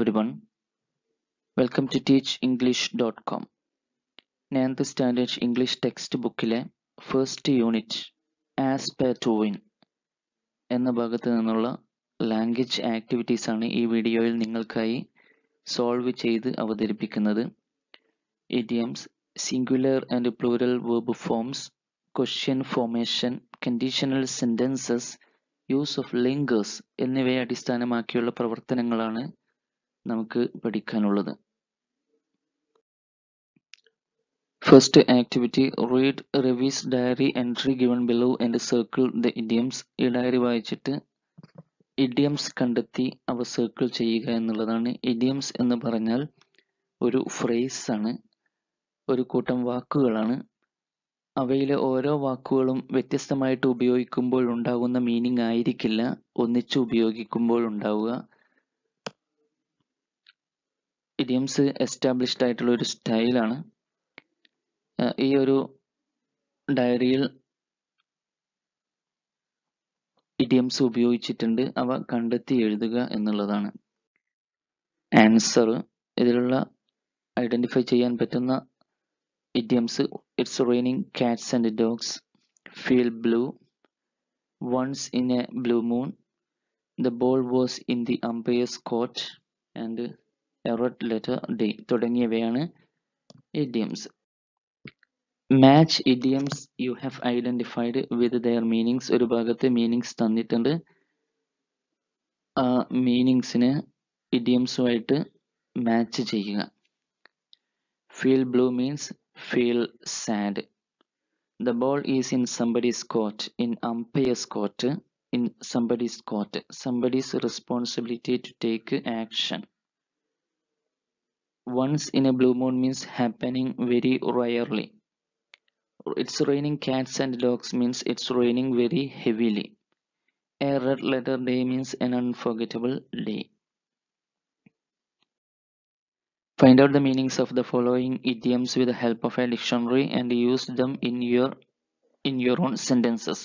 everyone. Welcome to teachenglish.com. 9th Standard English text first unit aspire to win എന്ന ഭാഗത്ത് നിന്നുള്ള language activities ആണ് ഈ വീഡിയോയിൽ നിങ്ങൾക്കായി സോൾവ് ചെയ്ത് അവതരിപ്പിക്കുന്നത്. Idioms, singular and plural verb forms, question formation, conditional sentences, use of linkers എന്നിവയെ അടിസ്ഥാനമാക്കിയുള്ള പ്രവർത്തനങ്ങളാണ് നമുക്ക് പഠിക്കാനുള്ളത്. First activity, read Ravi's diary entry given below and circle the idioms. ഈ ഡയറി വായിച്ചിട്ട് ഇഡിയംസ് കണ്ടെത്തി അവ സർക്കിൾ ചെയ്യുക എന്നുള്ളതാണ്. ഇഡിയംസ് എന്ന് പറഞ്ഞാൽ ഒരു ഫ്രേസ് ആണ്, ഒരു കൂട്ടം വാക്കുകളാണ്. അവയിലെ ഓരോ വാക്കുകളും വ്യത്യസ്തമായിട്ട് ഉപയോഗിക്കുമ്പോൾ ഉണ്ടാകുന്ന മീനിങ് ആയിരിക്കില്ല ഒന്നിച്ച് ഉപയോഗിക്കുമ്പോൾ ഉണ്ടാവുക. ഇഡിയംസ് എസ്റ്റാബ്ലിഷ്ഡ് ആയിട്ടുള്ള ഒരു സ്റ്റൈലാണ്. ഈ ഒരു ഡയറിയിൽ ഇഡിയംസ് ഉപയോഗിച്ചിട്ടുണ്ട്, അവ കണ്ടെത്തി എഴുതുക എന്നുള്ളതാണ്. ആൻസർ, ഇതിലുള്ള ഐഡന്റിഫൈ ചെയ്യാൻ പറ്റുന്ന idioms: it's raining cats and dogs, feel blue, once in a blue moon, the ball was in the umpire's court and a red letter day തുടങ്ങിയവയാണ് idioms. Match idioms you have identified with their meanings. ഒരു ഭാഗത്ത് meanings തന്നിട്ടുണ്ട്, ആ മീനിങ്സിന് ഇഡിയംസുമായിട്ട് match ചെയ്യുക. Feel blue means feel sad. The ball is in somebody's court, in umpire's court, in somebody's court, somebody's responsibility to take action. Once in a blue moon means happening very rarely. It's raining cats and dogs means it's raining very heavily. A red letter day means an unforgettable day. Find out the meanings of the following idioms with the help of a dictionary and use them in your own sentences.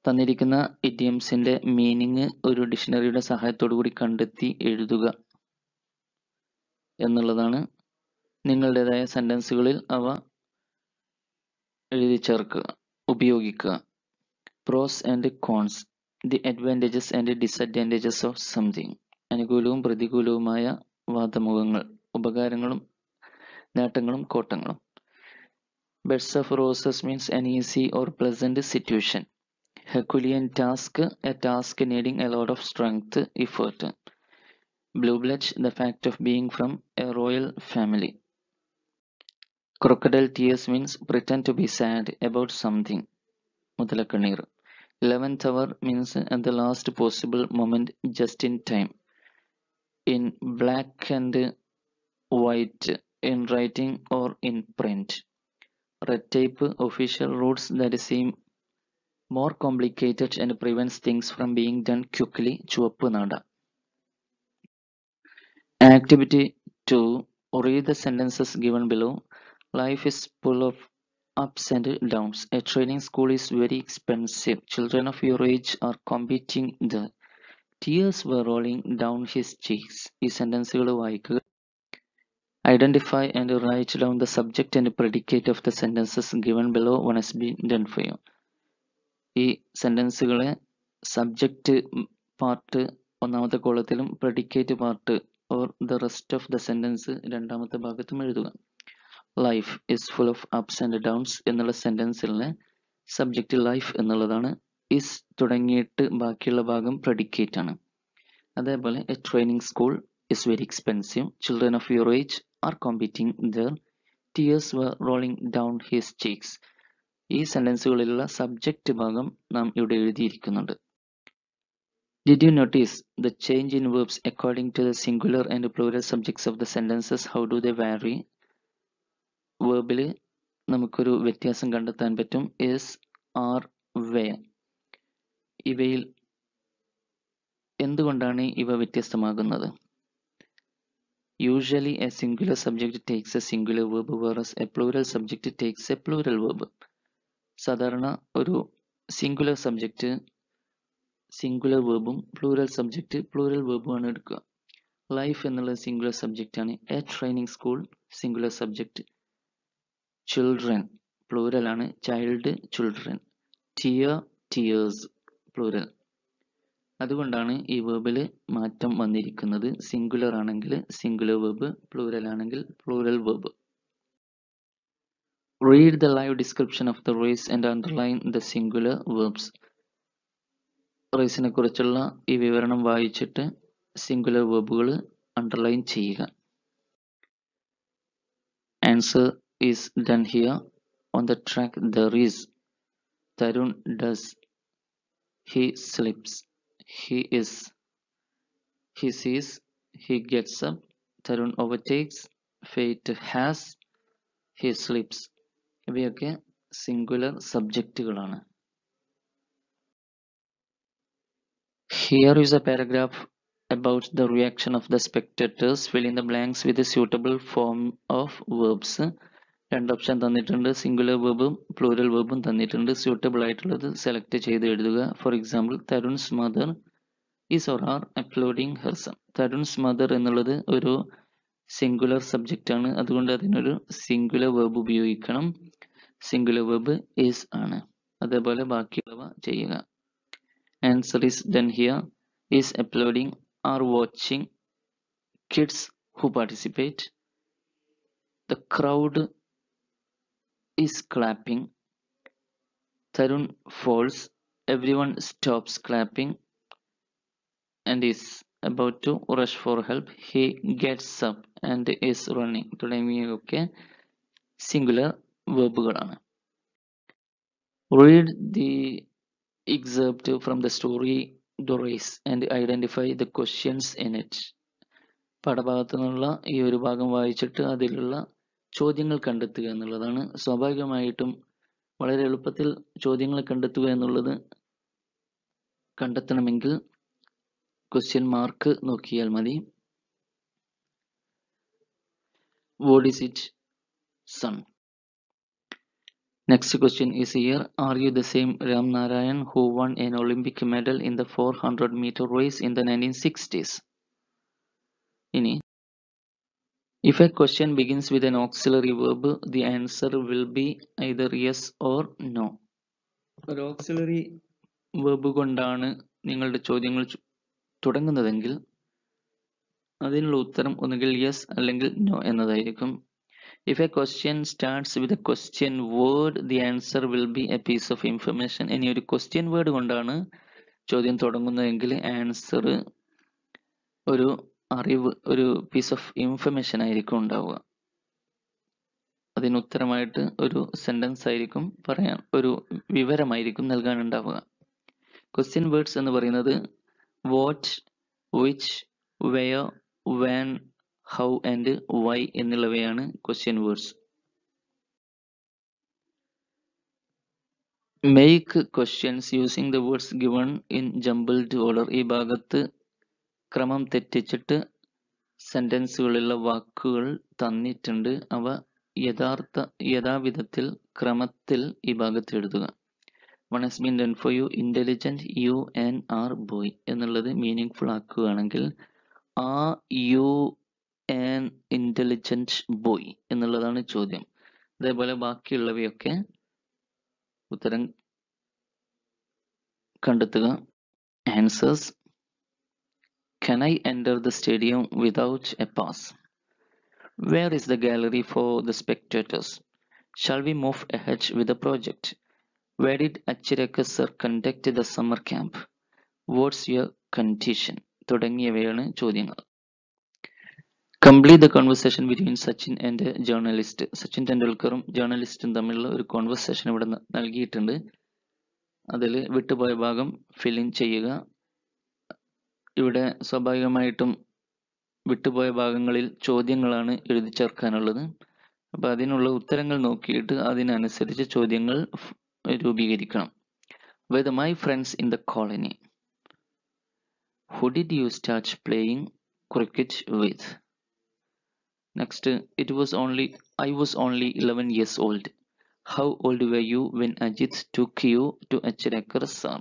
തന്നിരിക്കുന്ന ഇഡിയംസിന്റെ meaning ഒരു ഡിക്ഷണറിയുടെ സഹായത്തോടു കൂടി കണ്ടെത്തി എഴുതുക എന്നുള്ളതാണ്. നിങ്ങളുടേതായ സെന്റൻസുകളിൽ അവ എഴുതി ചേർക്കുക, ഉപയോഗിക്കുക. Pros and cons, the advantages and disadvantages of something. അനുകൂലവും പ്രതികൂലവുമായ വാദമുഖങ്ങൾ, ഉപകാരങ്ങളും നേട്ടങ്ങളും കോട്ടങ്ങളും. Beds of roses means an easy or pleasant situation. Herculean task, a task needing a lot of strength, effort. Blue blood, the fact of being from a royal family. Crocodile tears means pretend to be sad about something. മുതലക്കണ്ണീർ. 11th hour means at the last possible moment, just in time. In black and white, in writing or in print. Red tape, official rules that seem more complicated and prevents things from being done quickly. ചുവപ്പ് നാട. Activity 2. Read the sentences given below. Life is full of ups and downs. A training school is very expensive. Children of your age are competing there. Tears were rolling down his cheeks. ഈ സെന്റൻസുകൾ വായിക്കുക. Identify and write down the subject and predicate of the sentences given below. One has been done for you. ഈ സെന്റൻസുകളെ subject part ഒന്നാമത്തെ കോളത്തിലും predicate പാർട്ട് or the rest of the sentence രണ്ടാമത്തെ ഭാഗത്തും എഴുതുക. Life is full of ups and downs എന്നുള്ള സെന്റൻസിലെ subject life എന്നുള്ളതാണ്. ഇസ് തുടങ്ങിയിട്ട് ബാക്കിയുള്ള ഭാഗം പ്രെഡിക്കേറ്റ് ആണ്. അതേപോലെ a training school is very expensive. Children of your age are competing there. Tears were rolling down his cheeks. ഈ സെന്റൻസുകളിലുള്ള സബ്ജക്റ്റ് ഭാഗം നാം ഇവിടെ എഴുതിയിരിക്കുന്നുണ്ട്. Did you notice the change in verbs according to the singular and plural subjects of the sentences? How do they vary? വേർബിൽ നമുക്കൊരു വ്യത്യാസം കണ്ടെത്താൻ പറ്റും. is, are, were. ഇവയിൽ എന്തുകൊണ്ടാണ് ഇവ വ്യത്യസ്തമാകുന്നത്? Usually a singular subject takes a singular verb whereas a plural subject takes a plural verb. സാധാരണ ഒരു singular subject singular വേർബും പ്ലൂറൽ സബ്ജക്റ്റ് പ്ലൂറൽ വേർബുമാണ് എടുക്കുക. ലൈഫ് എന്നുള്ളത് സിംഗുലർ സബ്ജക്റ്റ് ആണ്. A training school singular subject. Children plural ആണ്. Child children. Tear tears plural. അതുകൊണ്ടാണ് ഈ വേർബിൽ മാറ്റം വന്നിരിക്കുന്നത്. സിംഗുലർ ആണെങ്കിൽ സിംഗുലർ വേർബ്, പ്ലൂരൽ ആണെങ്കിൽ plural verb. Read the live description of the race and underline the singular verbs. റേസിനെ കുറിച്ചുള്ള ഈ വിവരണം വായിച്ചിട്ട് സിംഗുലർ വേർബുകൾ അണ്ടർലൈൻ ചെയ്യുക. Answer is done here. On the track there is. Tarun does. He sleeps. He is. He sees. He gets up. Tarun overtakes. Fate has. He sleeps. ഇവയൊക്കെ singular സബ്ജക്റ്റുകളാണ്. Here is a paragraph about the reaction of the spectators. Fill in the blanks with a suitable form of verbs. രണ്ട് option തന്നിട്ടുണ്ട്. Singular വേർബും plural വേർബും തന്നിട്ടുണ്ട്. Suitable ആയിട്ടുള്ളത് select ചെയ്ത് എഴുതുക. For example, Tarun's mother is or are uploading her son. Tarun's mother എന്നുള്ളത് ഒരു സിംഗുലർ സബ്ജക്റ്റ് ആണ്. അതുകൊണ്ട് അതിനൊരു സിംഗുലർ വേർബ് ഉപയോഗിക്കണം. സിംഗുലർ വേർബ് ഈസ് ആണ്. അതേപോലെ ബാക്കിയുള്ളവ ചെയ്യുക. Answer is done here. Is uploading, are watching, kids who participate. The crowd is clapping. Tarun falls. Everyone stops clapping and is about to rush for help. He gets up and is running. തുടങ്ങിയവയൊക്കെ singular വേർബുകളാണ്. Read the excerpt from the story The Race and identify the questions in it. പാഠഭാഗത്തു നിന്നുള്ള ഈ ഒരു ഭാഗം വായിച്ചിട്ട് അതിലുള്ള ചോദ്യങ്ങൾ കണ്ടെത്തുക എന്നുള്ളതാണ്. സ്വാഭാവികമായിട്ടും വളരെ എളുപ്പത്തിൽ ചോദ്യങ്ങൾ കണ്ടെത്തുക എന്നുള്ളത് കണ്ടെത്തണമെങ്കിൽ ക്വസ്റ്റ്യൻ മാർക്ക് നോക്കിയാൽ മതി. What is it, son? Next question is here. Are you the same Ram Narayan who won an Olympic medal in the 400-meter race in the 1960s? ഇനി, if a question begins with an auxiliary verb, the answer will be either yes or no. ഒരു auxiliary verb കൊണ്ടാണ് നിങ്ങളുടെ ചോദ്യങ്ങൾ തുടങ്ങുന്നതെങ്കിൽ അതിനുള്ള ഉത്തരം ഒന്നുകിൽ yes അല്ലെങ്കിൽ no എന്നതായിരിക്കും. If a question starts with a question word, the answer will be a piece of information. ഇനി ഒരു question word കൊണ്ടാണ് ചോദ്യം തുടങ്ങുന്നതെങ്കിൽ ആൻസർ ഒരു അറിവ്, ഒരു പീസ് ഓഫ് ഇൻഫർമേഷൻ ആയിരിക്കും ഉണ്ടാവുക. അതിന് ഉത്തരമായിട്ട് ഒരു സെന്റൻസ് ആയിരിക്കും പറയാൻ, ഒരു വിവരമായിരിക്കും നൽകാനുണ്ടാവുക. ക്വസ്റ്റ്യൻ വേർഡ്സ് എന്ന് പറയുന്നത് what, which, where, when, how and why എന്നുള്ളവയാണ് question words. Make questions using the words given in jumbled order. ഈ ഭാഗത്ത് ക്രമം തെറ്റിച്ചിട്ട് സെന്റൻസുകളിലുള്ള വാക്കുകൾ തന്നിട്ടുണ്ട്. അവ യഥാവിധത്തിൽ ക്രമത്തിൽ ഈ ഭാഗത്ത് എഴുതുക. One has been done for you. Intelligent, you and are boy എന്നുള്ളത് മീനിങ് ഫുൾ ആക്കുകയാണെങ്കിൽ are you an intelligent boy എന്നുള്ളതാണ് ചോദ്യം. അതേപോലെ ബാക്കിയുള്ളവയൊക്കെ ഉത്തരം കണ്ടെത്തുക. Answers: Can I enter the stadium without a pass? Where is the gallery for the spectators? Shall we move ahead with the project? Where did Achireka sir conduct the summer camp? What's your condition? തുടങ്ങിയവയാണ് ചോദ്യങ്ങൾ. Complete the conversation between Sachin and a journalist. Sachin ടെണ്ടുൽക്കറും ജേർണലിസ്റ്റും തമ്മിലുള്ള ഒരു conversation ഇവിടെ നൽകിയിട്ടുണ്ട്. അതിൽ വിട്ടുപോയ ഭാഗം fill in ചെയ്യുക. ഇവിടെ സ്വാഭാവികമായിട്ടും വിട്ടുപോയ ഭാഗങ്ങളിൽ ചോദ്യങ്ങളാണ് എഴുതി ചേർക്കാനുള്ളത്. അപ്പോൾ അതിനുള്ള ഉത്തരങ്ങൾ നോക്കിയിട്ട് അതിനനുസരിച്ച് ചോദ്യങ്ങൾ രൂപീകരിക്കണം. With my friends in the colony. Who did you start playing cricket with? Next, I was only 11 years old. How old were you when Ajit took you to Achireka sir?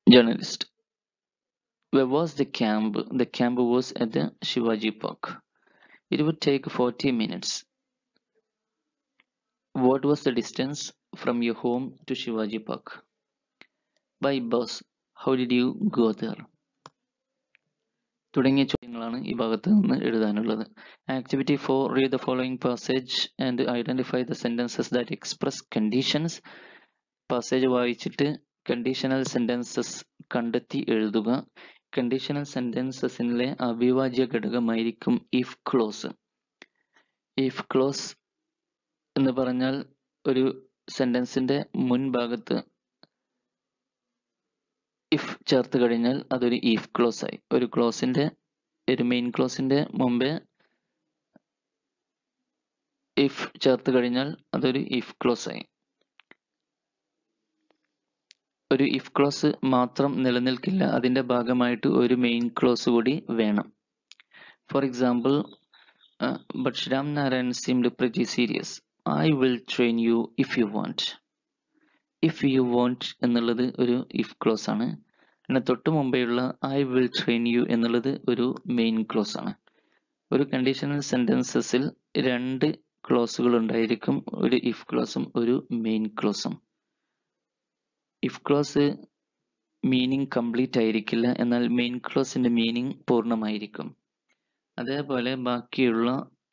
Journalist: Where was the camp? The camp was at the Shivaji Park. It would take 40 minutes. What was the distance from your home to Shivaji Park? By bus. How did you go there? തുടങ്ങിയ ചോദ്യങ്ങളാണ് ഈ ഭാഗത്ത് നിന്ന് എഴുതാനുള്ളത്. Activity 4, read the following passage and identify the sentences that express conditions. Passage വായിച്ചിട്ട് conditional sentences കണ്ടെത്തി എഴുതുക. Conditional സെന്റൻസസിലെ അവിഭാജ്യ ഘടകമായിരിക്കും ഇഫ് ക്ലോസ്. ഇഫ് ക്ലോസ് എന്ന് പറഞ്ഞാൽ ഒരു സെന്റൻസിന്റെ മുൻഭാഗത്ത് ഇഫ് ചേർത്ത് കഴിഞ്ഞാൽ അതൊരു ഇഫ് ക്ലോസ് ആയി. ഒരു മെയിൻ ക്ലോസിന്റെ മുമ്പേ ഇഫ് ചേർത്ത് കഴിഞ്ഞാൽ അതൊരു ഇഫ് ക്ലോസ് ആയി. ഒരു ഇഫ് ക്ലോസ് മാത്രം നിലനിൽക്കില്ല, അതിന്റെ ഭാഗമായിട്ട് ഒരു മെയിൻ ക്ലോസ് കൂടി വേണം. For example, but Shram Narayan seemed pretty serious. I will train you if you want. If you want എന്നുള്ളത് ഒരു ഇഫ് ക്ലോസ് ആണ്. പിന്നെ തൊട്ട് മുമ്പെയുള്ള I will train you എന്നുള്ളത് ഒരു മെയിൻ ക്ലോസ് ആണ്. ഒരു കണ്ടീഷണൽ സെന്റൻസസിൽ രണ്ട് ക്ലോസുകൾ ഉണ്ടായിരിക്കും, ഒരു ഇഫ് ക്ലോസും ഒരു മെയിൻ ക്ലോസും. ഇഫ് ക്ലോസ് മീനിങ് കംപ്ലീറ്റ് ആയിരിക്കില്ല, എന്നാൽ മെയിൻ ക്ലോസിന്റെ മീനിങ് പൂർണ്ണമായിരിക്കും. അതേപോലെ ബാക്കിയുള്ള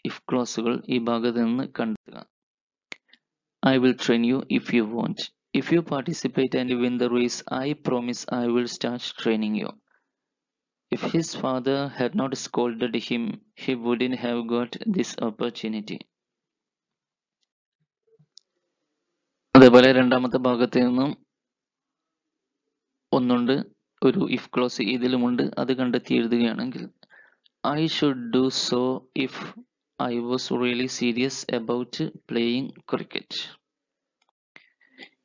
ഇഫ് ക്ലോസുകൾ ഈ ഭാഗത്ത് നിന്ന് കണ്ടെത്തുക. I will train you if you want. If you participate and win the race, I promise I will start training you. If his father had not scolded him, he wouldn't have got this opportunity. അതേപോലെ രണ്ടാമത്തെ ഭാഗത്ത് നിന്നും ഒന്നുണ്ട്, ഒരു if close ഇതിലുമുണ്ട്, അത് കണ്ടെത്തി എഴുതുകയാണെങ്കിൽ I should do so if I was really serious about playing cricket.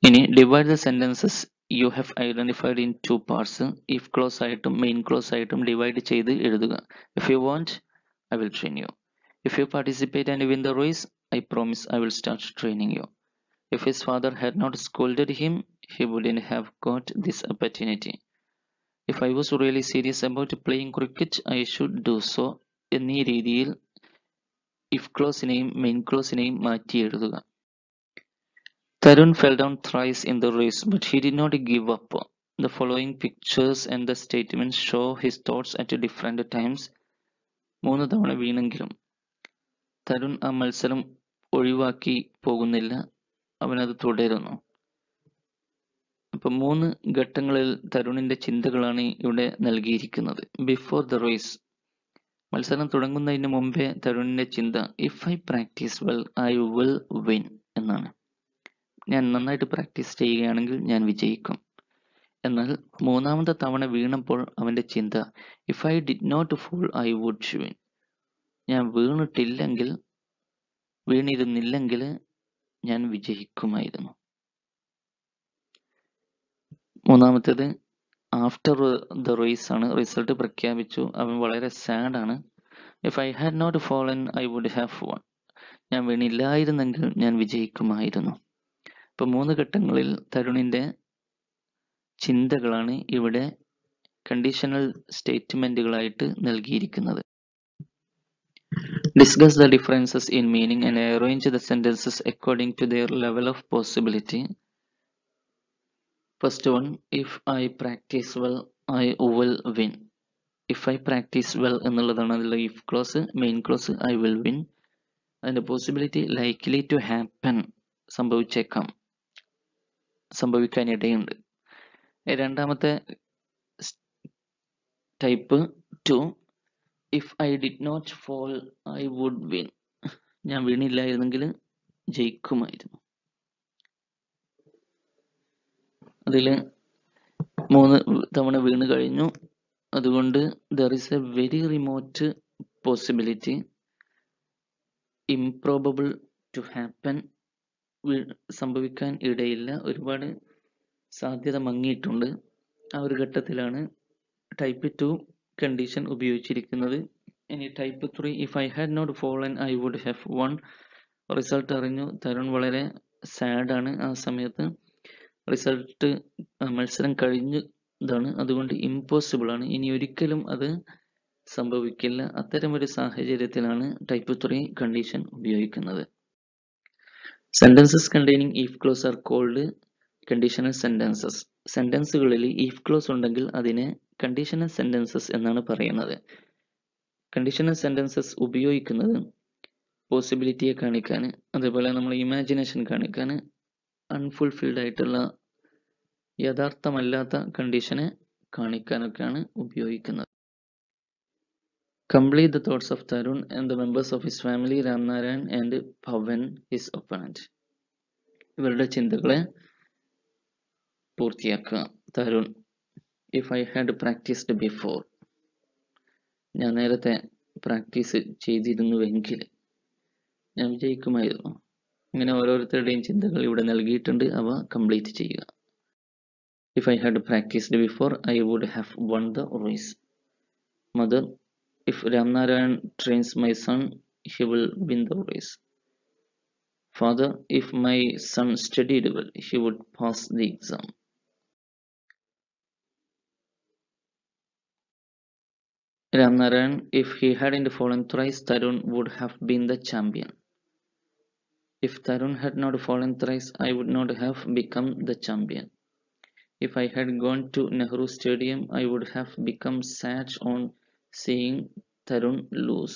ഇനി divide the sentences you have identified in two parts. If clause ആയിട്ടും മെയിൻ ക്ലോസ് ആയിട്ടും ഡിവൈഡ് ചെയ്ത് എഴുതുക. If you want, I will train you. If you participate and win the race, I promise I will start training you. If his father had not scolded him, he wouldn't have got this opportunity. If I was really serious about playing cricket, I should do so. എന്നീ രീതിയിൽ if ക്ലോസിനെയും main ക്ലോസിനെയും മാറ്റി എഴുതുക. Tarun fell down thrice in the race, but he did not give up. The following pictures and the statements show his thoughts at different times. 3 തവണ വീണെങ്കിലും തരുൺ ആ മത്സരം ഒഴിവാക്കി പോകുന്നില്ല, അവനത് തുടരുന്നു. അപ്പൊ 3 ഘട്ടങ്ങളിൽ തരുണിന്റെ ചിന്തകളാണ് ഇവിടെ നൽകിയിരിക്കുന്നത്. ബിഫോർ ദ റേസ്, മത്സരം തുടങ്ങുന്നതിന് മുമ്പേ തരുണിന്റെ ചിന്ത if I practice well I will win എന്നാണ്. ഞാൻ നന്നായിട്ട് പ്രാക്ടീസ് ചെയ്യുകയാണെങ്കിൽ ഞാൻ വിജയിക്കും. എന്നാൽ 3ാമത്തെ തവണ വീണപ്പോൾ അവന്റെ ചിന്ത if I did not fall I would win. ഞാൻ വീണിരുന്നില്ലെങ്കിൽ ഞാൻ വിജയിക്കുമായിരുന്നു. 3ാമത്തേത് ആഫ്റ്റർ ദ റേസ് ആണ്, റിസൾട്ട് പ്രഖ്യാപിച്ചു, അവൻ വളരെ സാഡ് ആണ്. If I had not fallen I would have won. ഞാൻ വീണില്ലായിരുന്നെങ്കിൽ ഞാൻ വിജയിക്കുമായിരുന്നു. ഇപ്പൊ 3 ഘട്ടങ്ങളിൽ തരുണിന്റെ ചിന്തകളാണ് ഇവിടെ കണ്ടീഷണൽ സ്റ്റേറ്റ്മെന്റുകളായിട്ട് നൽകിയിരിക്കുന്നത്. Discuss the differences in meaning and arrange the sentences according to their level of possibility. First one, if I practice well, I will win. If I practice well എന്നുള്ളതാണ് അതിലെ if clause. Main clause I will win. അതിന്റെ possibility likely to happen, സംഭവിച്ചേക്കാം, സംഭവിക്കാനിടയുണ്ട്. രണ്ടാമത്തെ type 2, if I did not fall I would win. ഞാൻ വീണില്ലായിരുന്നെങ്കിൽ ജയിക്കുമായിരുന്നു. അതിൽ 3 തവണ വീണ് കഴിഞ്ഞു, അതുകൊണ്ട് there is a very remote possibility, improbable to happen, സംഭവിക്കാൻ ഇടയില്ല, ഒരുപാട് സാധ്യത മങ്ങിയിട്ടുണ്ട്. ആ ഒരു ഘട്ടത്തിലാണ് ടൈപ്പ് 2 കണ്ടീഷൻ ഉപയോഗിച്ചിരിക്കുന്നത്. ഇനി type 3, if I had not fallen I would have won. Result അറിഞ്ഞു, തരുൺ വളരെ സാഡ് ആണ് ആ സമയത്ത്. റിസൾട്ട് മത്സരം കഴിഞ്ഞ് ഇതാണ്, അതുകൊണ്ട് ഇമ്പോസിബിൾ ആണ്, ഇനി ഒരിക്കലും അത് സംഭവിക്കില്ല. അത്തരമൊരു സാഹചര്യത്തിലാണ് ടൈപ്പ് 3 കണ്ടീഷൻ ഉപയോഗിക്കുന്നത്. Sentences containing if clause are called conditional sentences. സെന്റൻസുകളിൽ if clause ഉണ്ടെങ്കിൽ അതിനെ കണ്ടീഷണൽ സെന്റൻസസ് എന്നാണ് പറയുന്നത്. കണ്ടീഷണൽ സെന്റൻസസ് ഉപയോഗിക്കുന്നത് പോസിബിലിറ്റിയെ കാണിക്കാൻ, അതേപോലെ നമ്മൾ ഇമാജിനേഷൻ കാണിക്കാൻ, അൺഫുൾഫിൽഡ് ആയിട്ടുള്ള യഥാർത്ഥമല്ലാത്ത കണ്ടീഷനെ കാണിക്കാനൊക്കെയാണ് ഉപയോഗിക്കുന്നത്. Complete the thoughts of Tarun and the members of his family, Ramnarayan and Pavan, his opponent. ഇവരുടെ ചിന്തകളെ പൂർത്തിയാക്കുക. Tarun: If I had practiced before. ഞാൻ നേരത്തെ പ്രാക്ടീസ് ചെയ്തിരുന്നുവെങ്കിൽ ഞാൻ വിജയിക്കുമായിരുന്നു. ഇങ്ങനെ ഓരോരുത്തരുടെയും ചിന്തകൾ ഇവിടെ നൽകിയിട്ടുണ്ട്, അവ കംപ്ലീറ്റ് ചെയ്യുക. If I had practiced before, I would have won the race. Mother: If Ramnarayan trains my son, he will win the race. Father: If my son studied well, he would pass the exam. Ramnarayan: If he hadn't fallen thrice, Tarun would have been the champion. If Tarun had not fallen thrice, I would not have become the champion. If I had gone to Nehru Stadium, I would have become sad on seeing Tarun lose.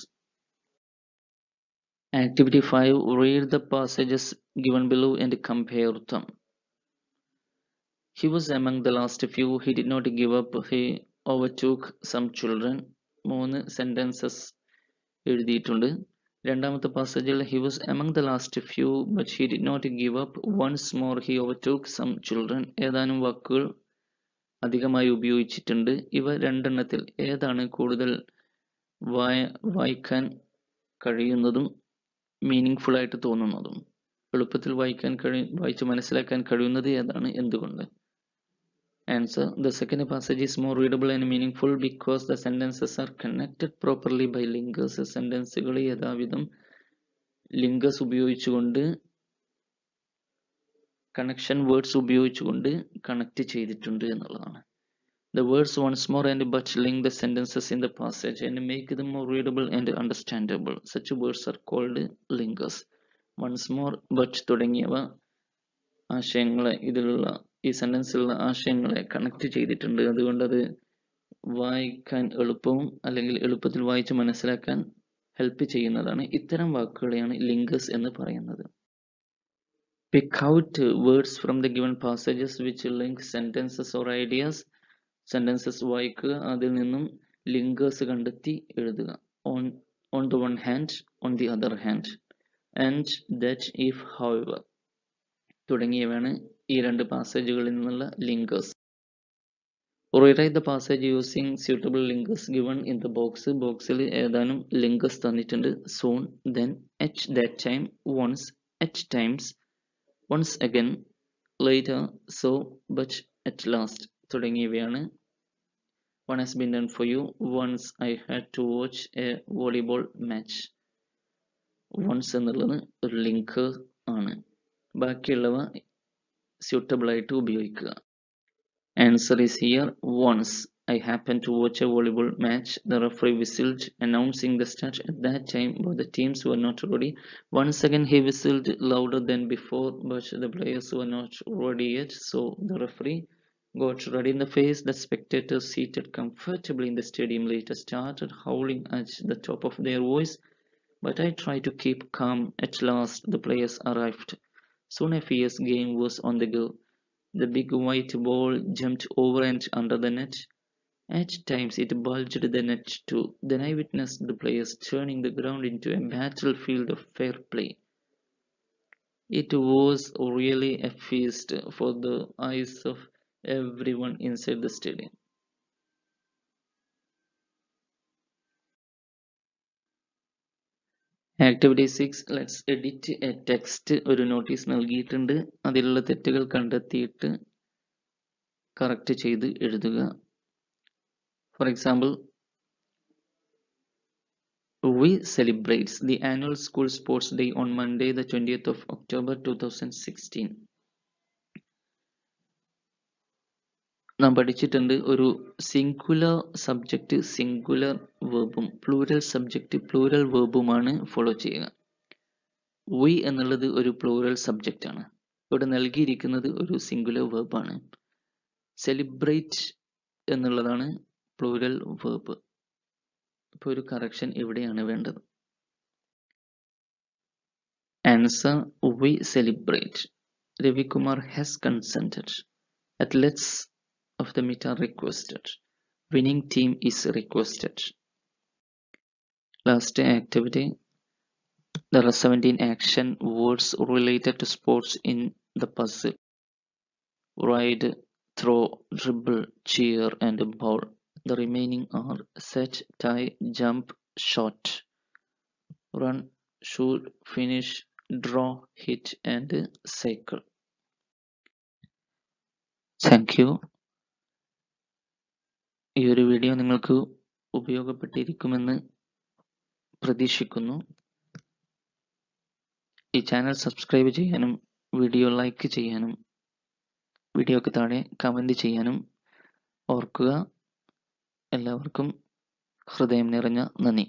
Activity 5. Read the passages given below and compare them. He was among the last few. He did not give up. He overtook some children. 3 sentences എഴുതിയിട്ടുണ്ട്. രണ്ടാമത്തെ പാസേജിൽ he was among the last few but he did not give up. Once more he overtook some children. ഏതാനും വാക്കുകൾ അധികമായി ഉപയോഗിച്ചിട്ടുണ്ട്. ഇവ രണ്ടെണ്ണത്തിൽ ഏതാണ് കൂടുതൽ വായിക്കാൻ കഴിയുന്നതും മീനിങ് ഫുൾ ആയിട്ട് തോന്നുന്നതും? എളുപ്പത്തിൽ വായിച്ച് മനസ്സിലാക്കാൻ കഴിയുന്നത് ഏതാണ്, എന്തുകൊണ്ട്? Answer: The second passage is more readable and meaningful because the sentences are connected properly by linkers. സെന്റൻസുകൾ യഥാവിധം ലിങ്കേഴ്സ് ഉപയോഗിച്ചുകൊണ്ട്, കണക്ഷൻ വേർഡ്സ് ഉപയോഗിച്ചുകൊണ്ട് കണക്ട് ചെയ്തിട്ടുണ്ട് എന്നുള്ളതാണ്. The words once more and but link the sentences in the passage and make them more readable and understandable. Such words are called linkers. Once more, but തുടങ്ങിയവ ആശയങ്ങളെ, ഇതിലുള്ള ഈ സെന്റൻസിലുള്ള ആശയങ്ങളെ connect ചെയ്തിട്ടുണ്ട്, അതുകൊണ്ട് അത് വായിക്കാൻ എളുപ്പവും അല്ലെങ്കിൽ എളുപ്പത്തിൽ വായിച്ച് മനസ്സിലാക്കാൻ ഹെൽപ്പ് ചെയ്യുന്നതാണ്. ഇത്തരം വാക്കുകളെയാണ് ലിങ്കേഴ്സ് എന്ന് പറയുന്നത്. Pick out words from the given passages which link sentences or ideas. Sentences വായിക്കുക, അതിൽ നിന്നും ലിങ്കേഴ്സ് കണ്ടെത്തി എഴുതുക. On the one hand, on the other hand, and that, if, however തുടങ്ങിയവയാണ് ഈ രണ്ട് പാസേജുകളിൽ നിന്നുള്ള linkers. Rewrite the passage using suitable linkers given in the box. ബോക്സിൽ ഏതാനും ലിങ്കേഴ്സ് തന്നിട്ടുണ്ട്. Soon, then, at that time, once, at times, once again, later, so, but, at last തുടങ്ങിയവയാണ്. One has been done for you. Once I had to watch a volleyball match. Once എന്നുള്ളത് ഒരു linker ആണ്. ബാക്കിയുള്ളവ suitable ആയിട്ട് ഉപയോഗിക്കുക. Answer is here. Once I happened to watch a volleyball match. The referee whistled, announcing the start. At that time, both the teams were not ready. Once again, he whistled louder than before, but the players were not ready yet. So the referee got red in the face. The spectators seated comfortably in the stadium later started howling at the top of their voice, but I tried to keep calm. At last, the players arrived. Soon a fierce game was on the go. The big white ball jumped over and under the net. At times it bulged the net too. Then I witnessed the players turning the ground into a battlefield of fair play. It was really a feast for the eyes of everyone inside the stadium. Activity 6. Let's edit a text. ഒരു notice നൽകിയിട്ടുണ്ട്, അതിലുള്ള തെറ്റുകൾ കണ്ടെത്തിയിട്ട് correct ചെയ്ത് എഴുതുക. For example, we celebrates the annual school sports day on Monday, the 20th of October 2016. നാം പഠിച്ചിട്ടുണ്ട് ഒരു സിംഗുലർ സബ്ജക്റ്റ് സിംഗുലർ വേർബും പ്ലൂരൽ സബ്ജക്റ്റ് പ്ലൂരൽ വേർബുമാണ് ഫോളോ ചെയ്യുക. we എന്നുള്ളത് ഒരു പ്ലൂറൽ സബ്ജക്റ്റ് ആണ്. ഇവിടെ നൽകിയിരിക്കുന്നത് ഒരു സിംഗുലർ വേർബാണ്. സെലിബ്രേറ്റ് എന്നുള്ളതാണ് പ്ലൂരൽ വേർബ്. ഇപ്പോൾ ഒരു കറക്ഷൻ ഇവിടെയാണ് വേണ്ടത്. Answer we celebrate. Ravikumar has consented. Athletes of the meet are requested. Winning team is requested. Last activity. There are 17 action words related to sports in the puzzle. Ride, throw, dribble, cheer, and bowl. The remaining are set, tie, jump, shot, run, shoot, finish, draw, hit, and cycle. Thank you. ഈ ഒരു video നിങ്ങൾക്ക് ഉപയോഗപ്പെട്ടിരിക്കുമെന്ന് പ്രതീക്ഷിക്കുന്നു. ഈ channel subscribe ചെയ്യാനും video like ചെയ്യാനും വീഡിയോക്ക് താഴെ comment ചെയ്യാനും ഓർക്കുക. എല്ലാവർക്കും ഹൃദയം നിറഞ്ഞ നന്ദി.